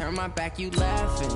turn my back, you laughing.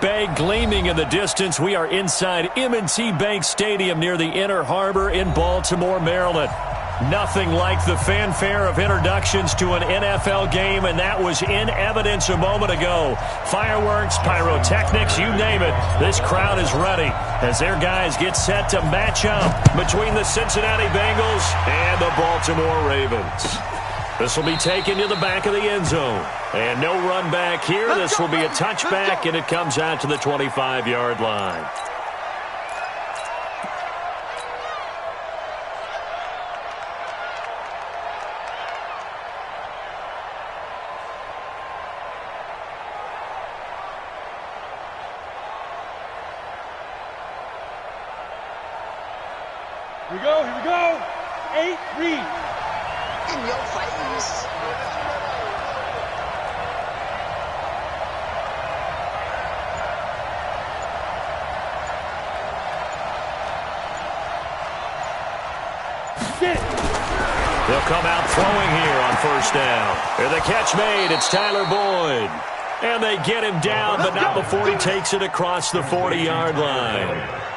Bay gleaming in the distance. We are inside M&T Bank Stadium near the Inner Harbor in Baltimore, Maryland. Nothing like the fanfare of introductions to an NFL game, and that was in evidence a moment ago. Fireworks, pyrotechnics, you name it. This crowd is ready as their guys get set to match up between the Cincinnati Bengals and the Baltimore Ravens. This will be taken to the back of the end zone. And no run back here. This will be a touchback, and it comes out to the 25-yard line. Here we go, here we go. 8-3. In your face. They'll come out throwing here on first down. And the catch made. It's Tyler Boyd. And they get him down, but not before he takes it across the 40-yard line.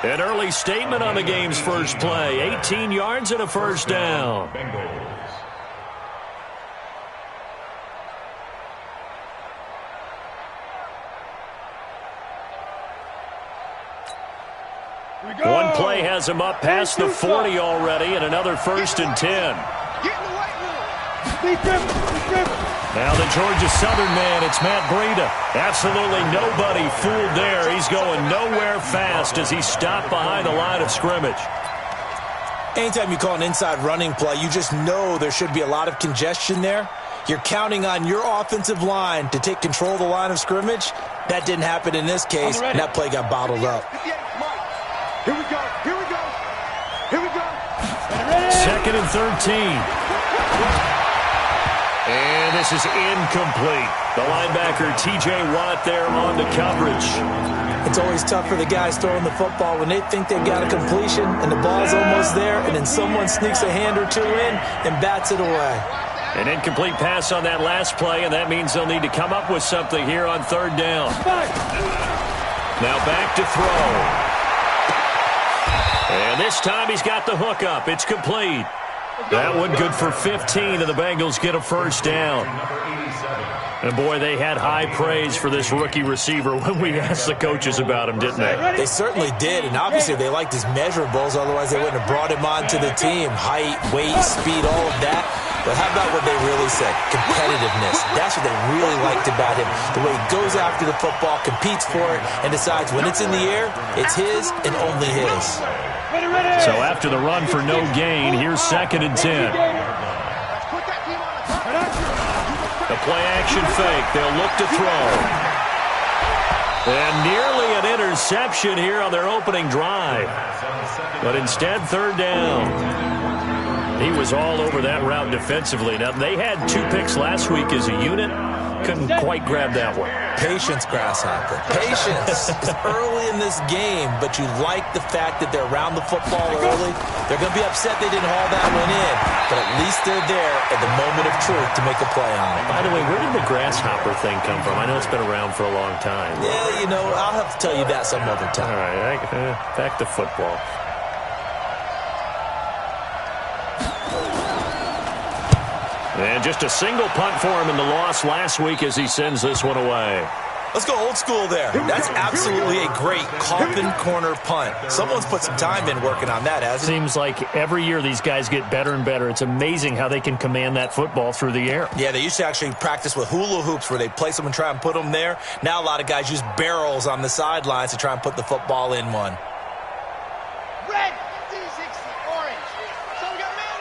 An early statement on the game's first play. 18 yards and a first down. One play has him up past the 40 already, and another 1st and 10. Now the Georgia Southern man, it's Matt Breida. Absolutely nobody fooled there. He's going nowhere fast as he's stopped behind the line of scrimmage. Anytime you call an inside running play, you just know there should be a lot of congestion there. You're counting on your offensive line to take control of the line of scrimmage. That didn't happen in this case, and that play got bottled up. Here we go, here we go, here we go. 2nd and 13. And this is incomplete. The linebacker, T.J. Watt, there on the coverage. It's always tough for the guys throwing the football when they think they've got a completion and the ball's almost there, and then someone sneaks a hand or two in and bats it away. An incomplete pass on that last play, and that means they'll need to come up with something here on 3rd down. Now back to throw. And this time he's got the hook up. It's complete. That one good for 15, and the Bengals get a first down. And, boy, they had high praise for this rookie receiver when we asked the coaches about him, didn't they? They certainly did, and obviously they liked his measurables. Otherwise they wouldn't have brought him onto the team. Height, weight, speed, all of that. But how about what they really said? Competitiveness. That's what they really liked about him. The way he goes after the football, competes for it, and decides when it's in the air, it's his and only his. So after the run for no gain, here's 2nd and 10. The play-action fake. They'll look to throw. And nearly an interception here on their opening drive. But instead, 3rd down. He was all over that route defensively. Now, they had 2 picks last week as a unit. Couldn't quite grab that one. Patience, Grasshopper. Patience. It's early in this game, but you like the fact that they're around the football early. They're going to be upset they didn't haul that one in, but at least they're there at the moment of truth to make a play on it. By the way, where did the grasshopper thing come from? I know it's been around for a long time. Yeah, you know, I'll have to tell you that some other time. All right, back to football. And just a single punt for him in the loss last week as he sends this one away. Let's go old school there. That's absolutely a great coffin corner punt. Someone's put some time in working on that, hasn't it? Seems like every year these guys get better and better. It's amazing how they can command that football through the air. Yeah, they used to actually practice with hula hoops where they place them and try and put them there. Now a lot of guys use barrels on the sidelines to try and put the football in one. Red, D60, orange. So we got man.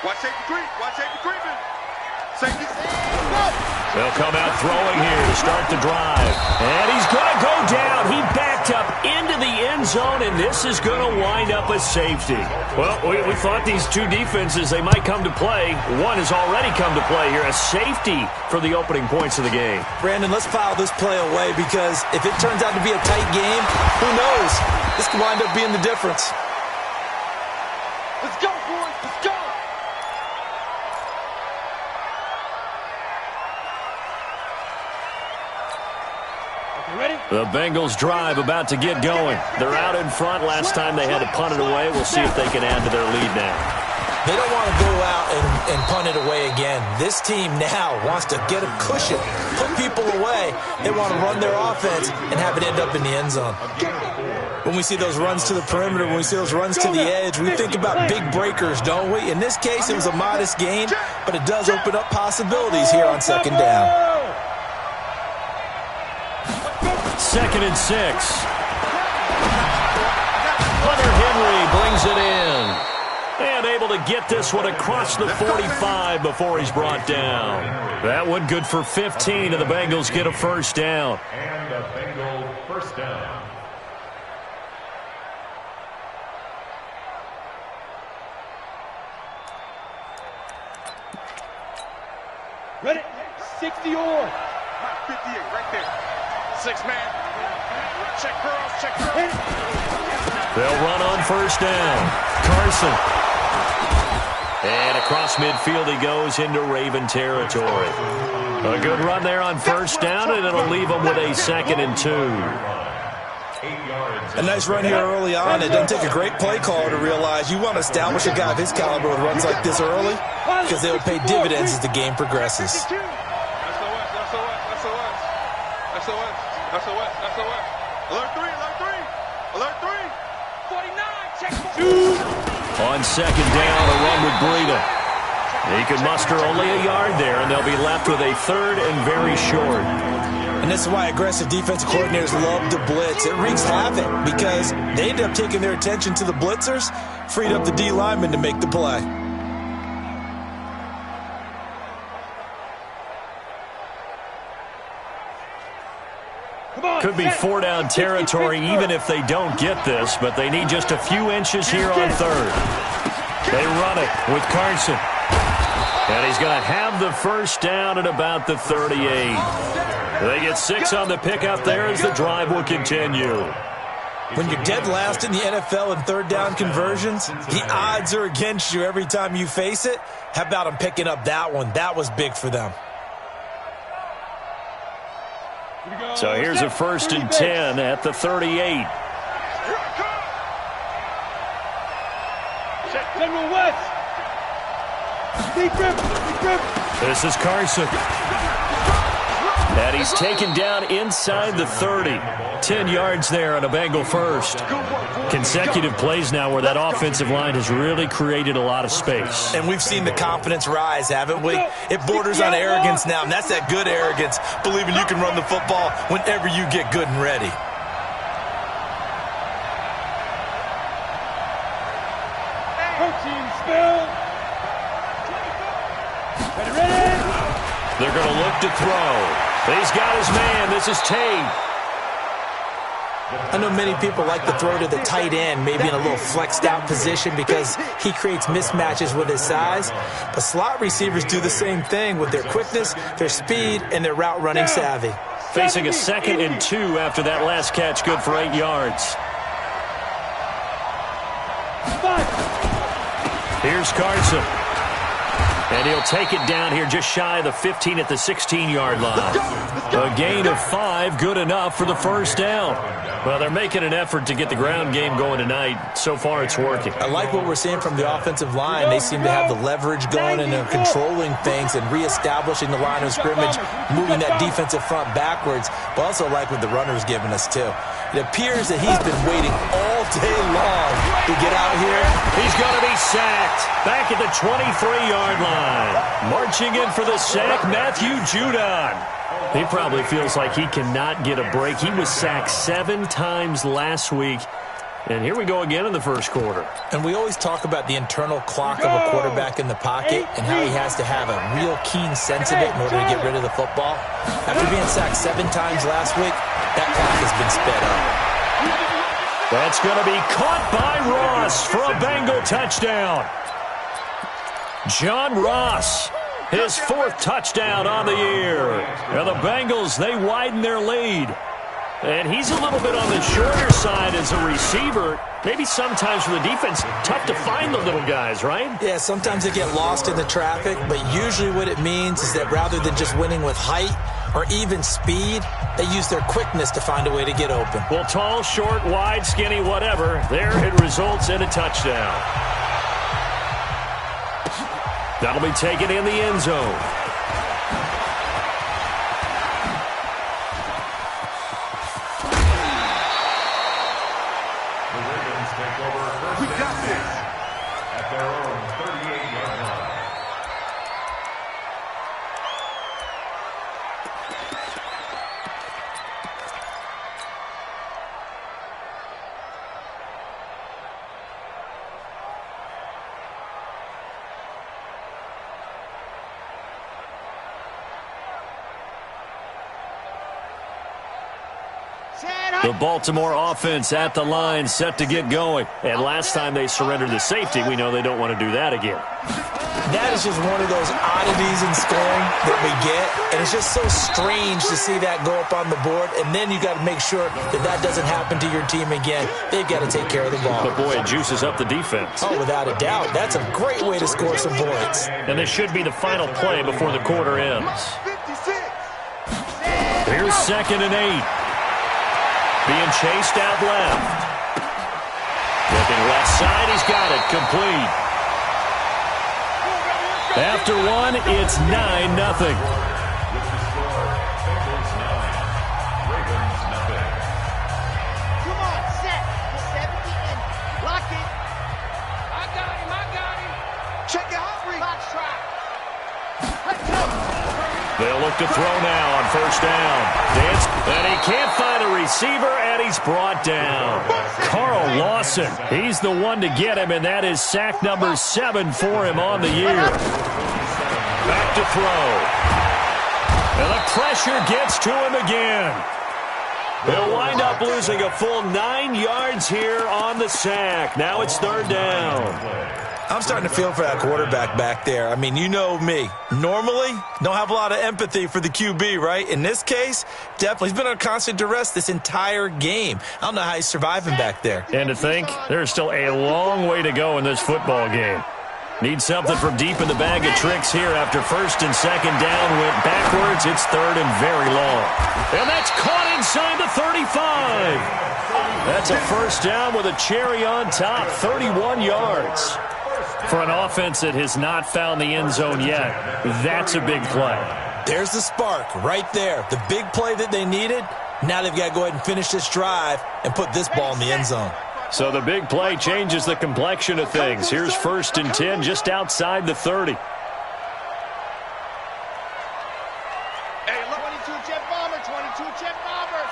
Watch safety creep. Watch safety creeping. Safety. They'll come out throwing here to start the drive. And he's going to go down. He backed up into the end zone, and this is going to wind up a safety. Well, we thought these two defenses, they might come to play. One has already come to play here. A safety for the opening points of the game. Brandon, let's file this play away because if it turns out to be a tight game, who knows? This could wind up being the difference. Let's go, boys. Let's go. The Bengals drive about to get going. They're out in front. Last time they had to punt it away. We'll see if they can add to their lead now. They don't want to go out and punt it away again. This team now wants to get a cushion, put people away. They want to run their offense and have it end up in the end zone. When we see those runs to the perimeter, when we see those runs to the edge, we think about big breakers, don't we? In this case, it was a modest gain, but it does open up possibilities here on second down. 2nd and 6. Hunter Henry brings it in. And able to get this one across the 45 before he's brought down. That one good for 15, and the Bengals get a first down. And the Bengals first down. Ready? 60 or 58 right there. 6 man. Check curls, check curls. They'll run on first down. Carson. And across midfield he goes into Raven territory. A good run there on first down, and it'll leave them with a 2nd and 2. A nice run here early on. It doesn't take a great play caller to realize you want to establish a guy of his caliber with runs like this early because they'll pay dividends as the game progresses. Alert 3. Alert 3. 49, check 4. On second down, a run with Breida. He can muster only a yard there, and they'll be left with a 3rd and very short. And this is why aggressive defensive coordinators love to blitz. It wreaks havoc because they end up taking their attention to the blitzers, freed up the D lineman to make the play. Could be 4-down territory even if they don't get this, but they need just a few inches here on 3rd. They run it with Carson. And he's going to have the first down at about the 38. They get 6 on the pickup there as the drive will continue. When you're dead last in the NFL in 3rd down conversions, the odds are against you every time you face it. How about them picking up that one? That was big for them. So here's a 1st and 10 at the 38. General West. This is Carson. And he's taken down inside the 30. 10 yards there on a Bengal first. Consecutive plays now where that offensive line has really created a lot of space. And we've seen the confidence rise, haven't we? It borders on arrogance now, and that's that good arrogance, believing you can run the football whenever you get good and ready. They're going to look to throw. He's got his man. This is Tate. I know many people like to throw to the tight end, maybe in a little flexed out position because he creates mismatches with his size. But slot receivers do the same thing with their quickness, their speed, and their route running savvy. Facing a 2nd and 2 after that last catch, good for 8 yards. Here's Carson. And he'll take it down here just shy of the 15 at the 16-yard line. A gain of 5, good enough for the first down. Well, they're making an effort to get the ground game going tonight. So far, it's working. I like what we're seeing from the offensive line. They seem to have the leverage going, and they're controlling things and reestablishing the line of scrimmage, moving that defensive front backwards. But also like what the runner's giving us, too. It appears that he's been waiting all day long to get out here. He's going to be sacked back at the 23-yard line. Marching in for the sack, Matthew Judon. He probably feels like he cannot get a break. He was sacked 7 times last week. And here we go again in the first quarter. And we always talk about the internal clock of a quarterback in the pocket and how he has to have a real keen sense of it in order to get rid of the football. After being sacked 7 times last week, that clock has been sped up. That's going to be caught by Ross for a Bengal touchdown. John Ross, his 4th touchdown on the year. And the Bengals, they widen their lead. And he's a little bit on the shorter side as a receiver. Maybe sometimes for the defense, tough to find the little guys, right? Yeah, sometimes they get lost in the traffic, but usually what it means is that rather than just winning with height or even speed, they use their quickness to find a way to get open. Well, tall, short, wide, skinny, whatever, there it results in a touchdown. That'll be taken in the end zone. We got this. At their own 38-yard line. The Baltimore offense at the line, set to get going. And last time they surrendered the safety, we know they don't want to do that again. That is just one of those oddities in scoring that we get. And it's just so strange to see that go up on the board. And then you got to make sure that that doesn't happen to your team again. They've got to take care of the ball. But, boy, it juices up the defense. Oh, without a doubt. That's a great way to score some points. And this should be the final play before the quarter ends. Here's 2nd and 8. Being chased out left. Looking left side, he's got it. Complete. After 1, it's 9-0. With the score, Bengals 9, Ravens nothing. Come on, set. The 70 in. Lock it. I got him. Check it out. Box try. Let's go. They'll look to throw now on 1st down. Dance, and he can't find a receiver, and he's brought down. Carl Lawson, he's the one to get him, and that is sack number 7 for him on the year. Back to throw. And the pressure gets to him again. They'll wind up losing a full 9 yards here on the sack. Now it's 3rd down. I'm starting to feel for that quarterback back there. I mean, you know me. Normally, don't have a lot of empathy for the QB, right? In this case, definitely. He's been on constant duress this entire game. I don't know how he's surviving back there. And to think, there's still a long way to go in this football game. Need something from deep in the bag of tricks here after 1st and 2nd down went backwards. It's 3rd and very long. And that's caught inside the 35. That's a 1st down with a cherry on top, 31 yards. For an offense that has not found the end zone yet, that's a big play. There's the spark right there. The big play that they needed. Now they've got to go ahead and finish this drive and put this ball in the end zone. So the big play changes the complexion of things. Here's 1st and 10 just outside the 30. Hey, look. 22 jet bomber, 22 jet bomber.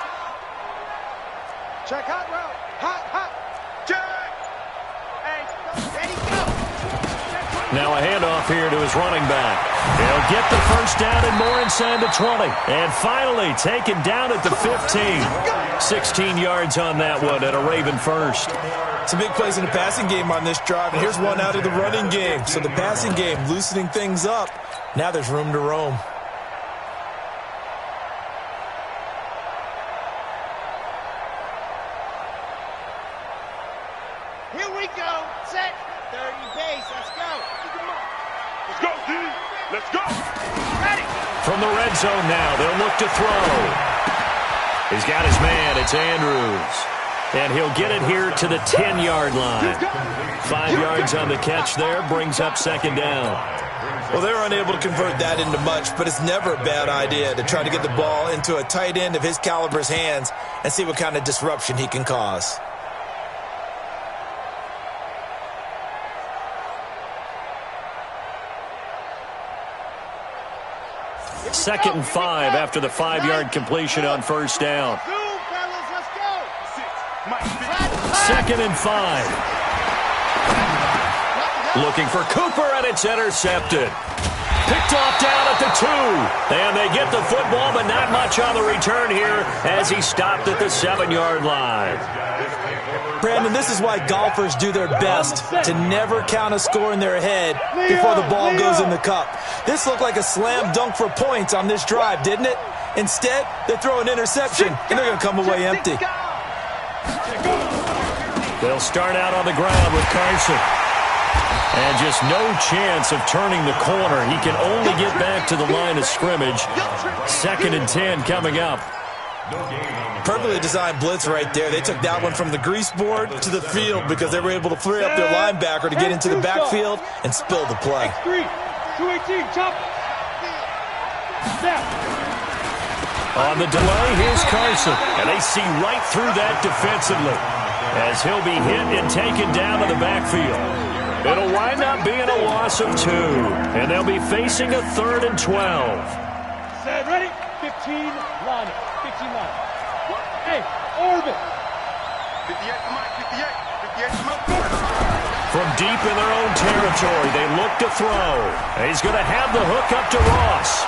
Check hot route. Hot. Check. Hey, ready, go. Now a handoff here to his running back. He'll get the 1st down and more inside the 20. And finally taken down at the 15. 16 yards on that one at a Raven first. Some big plays in the passing game on this drive, and here's one out of the running game. So the passing game loosening things up. Now there's room to roam. Here we go. Set. 30 base. Let's go. Let's go, D. Let's go. Ready. From the red zone now, they'll look to throw. He's got his man. It's Andrews. And he'll get it here to the 10-yard line. 5 yards on the catch there, brings up second down. Well, they're unable to convert that into much, but it's never a bad idea to try to get the ball into a tight end of his caliber's hands and see what kind of disruption he can cause. Second and 5 after the 5-yard completion on first down. Second and 5. Looking for Cooper, and it's intercepted. Picked off down at the 2. And they get the football, but not much on the return here as he stopped at the 7-yard line. Brandon, this is why golfers do their best to never count a score in their head before the ball goes in the cup. This looked like a slam dunk for points on this drive, didn't it? Instead, they throw an interception, and they're going to come away empty. They'll start out on the ground with Carson. And just no chance of turning the corner. He can only get back to the line of scrimmage. Second and 10 coming up. Perfectly designed blitz right there. They took that one from the grease board to the field because they were able to free up their linebacker to get into the backfield and spill the play. 218, chop. On the delay, here's Carson. And they see right through that defensively as he'll be hit and taken down to the backfield. It'll wind up being a loss of 2. And they'll be facing a 3rd and 12. Set, ready? 15, line it. 15 line. Hey, orbit. 58, come on, 58. 58, come on. From deep in their own territory, they look to throw. He's going to have the hook up to Ross.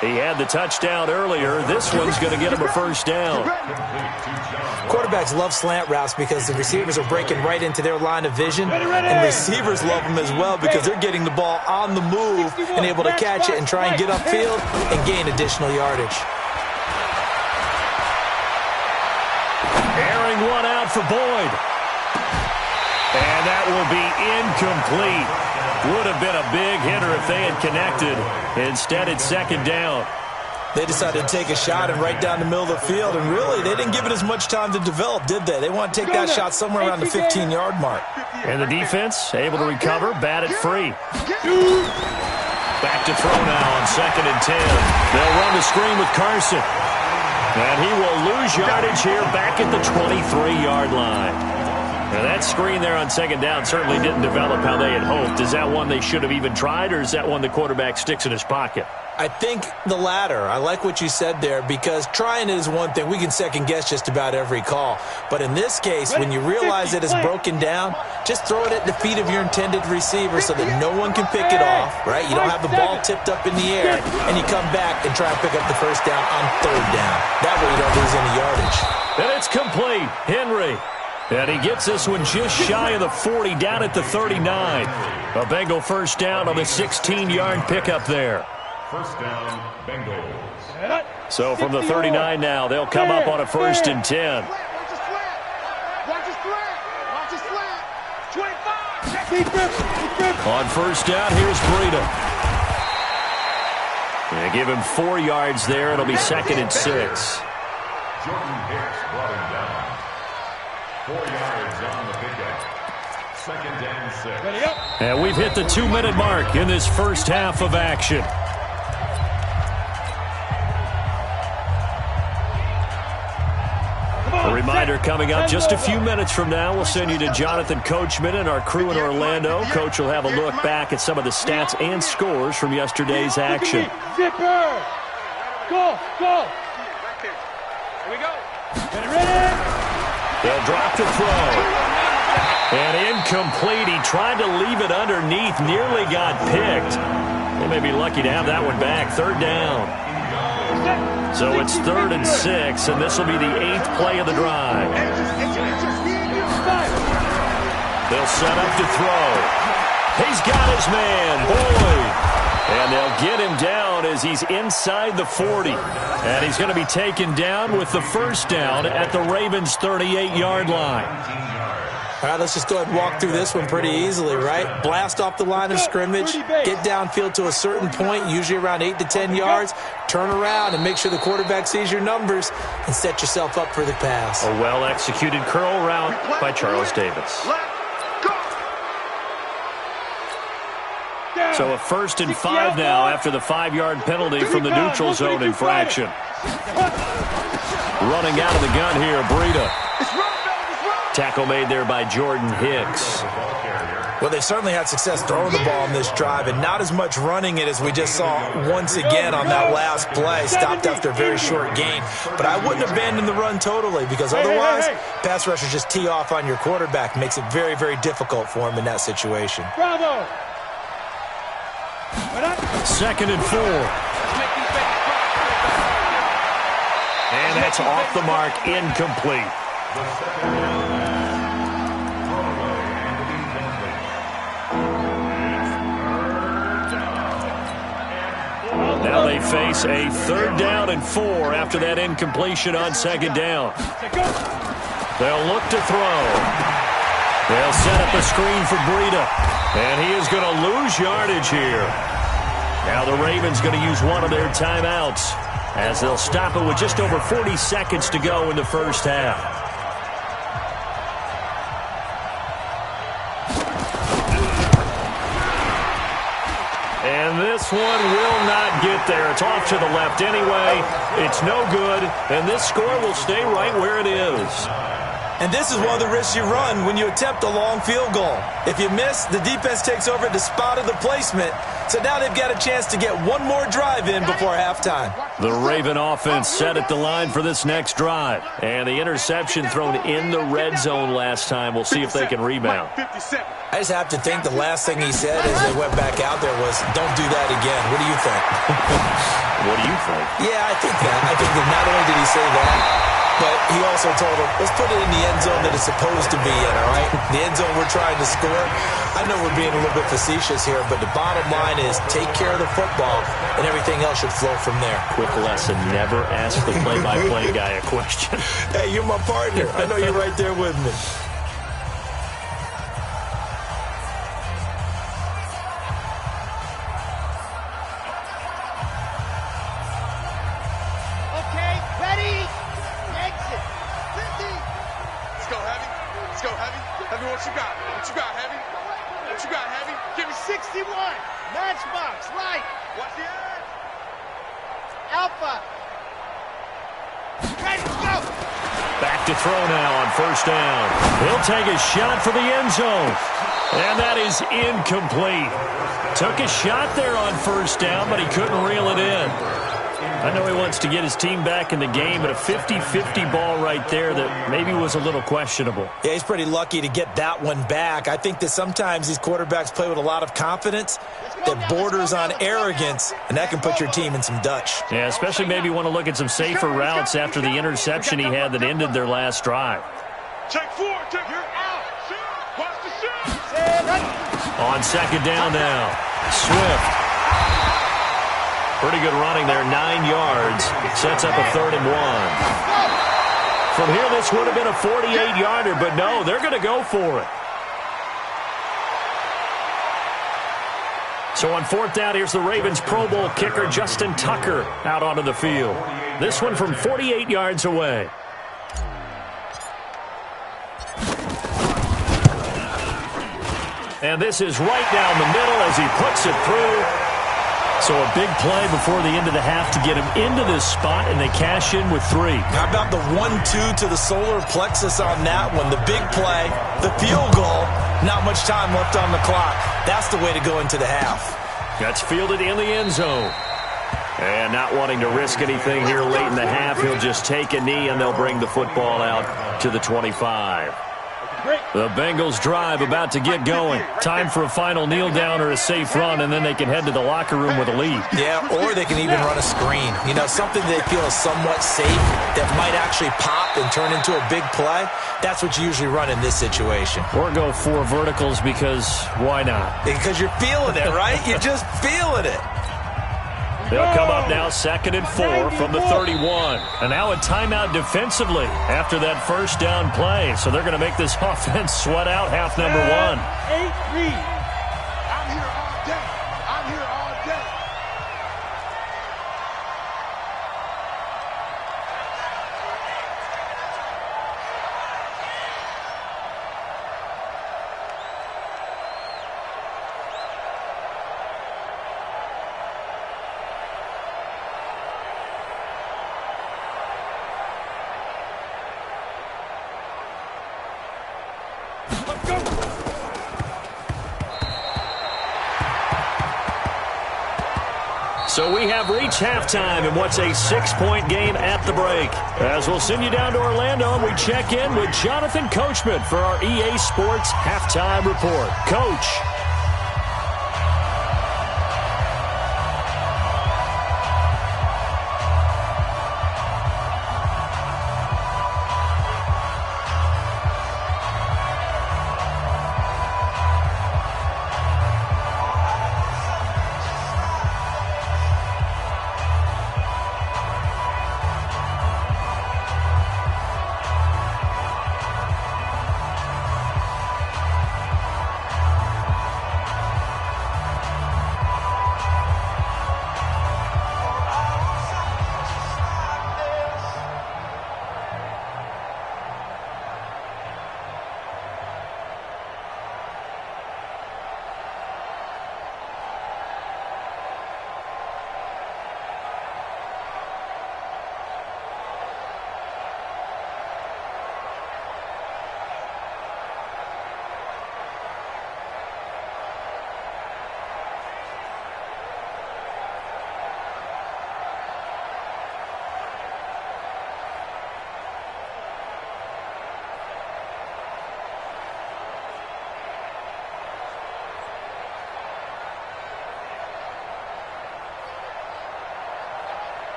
He had the touchdown earlier. This one's going to get him a first down. Quarterbacks love slant routes because the receivers are breaking right into their line of vision, and receivers love them as well because they're getting the ball on the move and able to catch it and try and get upfield and gain additional yardage. Airing one out for Boyd. And that will be incomplete. Would have been a big hitter if they had connected. Instead, it's second down. They decided to take a shot and right down the middle of the field, and really, they didn't give it as much time to develop, did they? They want to take that shot somewhere around the 15-yard mark. And the defense able to recover, bat it free. Back to throw now on second and 10. They'll run the screen with Carson. And he will lose yardage here back at the 23-yard line. Now that screen there on second down certainly didn't develop how they had hoped. Is that one they should have even tried, or is that one the quarterback sticks in his pocket? I think the latter. I like what you said there because trying it is one thing. We can second-guess just about every call. But in this case, when you realize it is broken down, just throw it at the feet of your intended receiver so that no one can pick it off, right? You don't have the ball tipped up in the air, and you come back and try and pick up the first down on third down. That way you don't lose any yardage. And it's complete. Henry. And he gets this one just shy of the 40, down at the 39. A Bengal first down on the 16-yard pickup there. First down, Bengals. So from the 39 now, they'll come up on a first and 10. Watch his slant. Watch his slant. 25. On first down, here's Breida. And give him 4 yards there. It'll be second and 6. Jordan Hicks brought him down. 4 yards on the pickup. Second and 6. And we've hit the 2-minute mark in this first half of action. A reminder coming up just a few minutes from now. We'll send you to Jonathan Coachman and our crew in Orlando. Coach will have a look back at some of the stats and scores from yesterday's action. Zipper. Go. Here we go. Get ready. They'll drop to throw. And incomplete. He tried to leave it underneath. Nearly got picked. They may be lucky to have that one back. Third down. So it's 3rd and 6, and this will be the 8th play of the drive. They'll set up to throw. He's got his man, Boyd. And they'll get him down as he's inside the 40. And he's going to be taken down with the first down at the Ravens' 38-yard line. All right, let's just go ahead and walk through this one pretty easily, right? Blast off the line of scrimmage, get downfield to a certain point, usually around 8 to 10 yards, turn around and make sure the quarterback sees your numbers and set yourself up for the pass. A well-executed curl route by Charles Davis. So a 1st and 5 now after the 5-yard penalty from the neutral zone infraction. Running out of the gun here, Breida. Tackle made there by Jordan Hicks. Well, they certainly had success throwing the ball on this drive, and not as much running it as we just saw once again on that last play. Stopped after a very short gain. But I wouldn't abandon the run totally, because otherwise, pass rushers just tee off on your quarterback. Makes it very, very difficult for him in that situation. Bravo! 2nd and 4. And that's off the mark, incomplete. Now they face a 3rd down and 4 after that incompletion on 2nd down. They'll look to throw. They'll set up a screen for Breida. And he is going to lose yardage here. Now the Ravens going to use one of their timeouts as they'll stop it with just over 40 seconds to go in the first half. And this one will not get there. It's off to the left anyway. It's no good, and this score will stay right where it is. And this is one of the risks you run when you attempt a long field goal. If you miss, the defense takes over the spot of the placement. So now they've got a chance to get one more drive in before halftime. The Raven offense set at the line for this next drive. And the interception thrown in the red zone last time. We'll see if they can rebound. I just have to think the last thing he said as they went back out there was, don't do that again. What do you think? What do you think? Yeah, I think that. I think that not only did he say that, but he also told him, let's put it in the end zone that it's supposed to be in, all right? The end zone we're trying to score. I know we're being a little bit facetious here, but the bottom line is take care of the football, and everything else should flow from there. Quick lesson, never ask the play-by-play guy a question. Hey, you're my partner. I know you're right there with me. What you got? What you got, Heavy? What you got, Heavy? Give me 61. Matchbox, right. What's the ad? Alpha. Ready, go. Back to throw now on 1st down. He'll take a shot for the end zone. And that is incomplete. Took a shot there on 1st down, but he couldn't reel it in. I know he wants to get his team back in the game, but a 50-50 ball right there that maybe was a little questionable. Yeah, he's pretty lucky to get that one back. I think that sometimes these quarterbacks play with a lot of confidence that borders on arrogance, and that can put your team in some Dutch. Yeah, especially maybe want to look at some safer routes after the interception he had that ended their last drive. Check 4, check. You're out. Watch the shot. On 2nd down now, Swift. Pretty good running there, 9 yards. Sets up a 3rd and 1. From here, this would have been a 48-yarder, but no, they're going to go for it. So on 4th down, here's the Ravens Pro Bowl kicker, Justin Tucker, out onto the field. This one from 48 yards away. And this is right down the middle as he puts it through. So a big play before the end of the half to get him into this spot, and they cash in with 3. How about the 1-2 to the solar plexus on that one? The big play, the field goal, not much time left on the clock. That's the way to go into the half. That's fielded in the end zone. And not wanting to risk anything here late in the half, he'll just take a knee, and they'll bring the football out to the 25. The Bengals drive about to get going. Time for a final kneel down or a safe run, and then they can head to the locker room with a lead. Yeah, or they can even run a screen. You know, something they feel is somewhat safe that might actually pop and turn into a big play. That's what you usually run in this situation. Or go 4 verticals because why not? Because you're feeling it, right? You're just feeling it. They'll come up now 2nd and 4 from the 31. And now a timeout defensively after that first down play. So they're going to make this offense sweat out half number 1. 8-3. I'm here all day. I'm here all day. So we have reached halftime in what's a 6-point game at the break. As we'll send you down to Orlando and we check in with Jonathan Coachman for our EA Sports Halftime Report. Coach.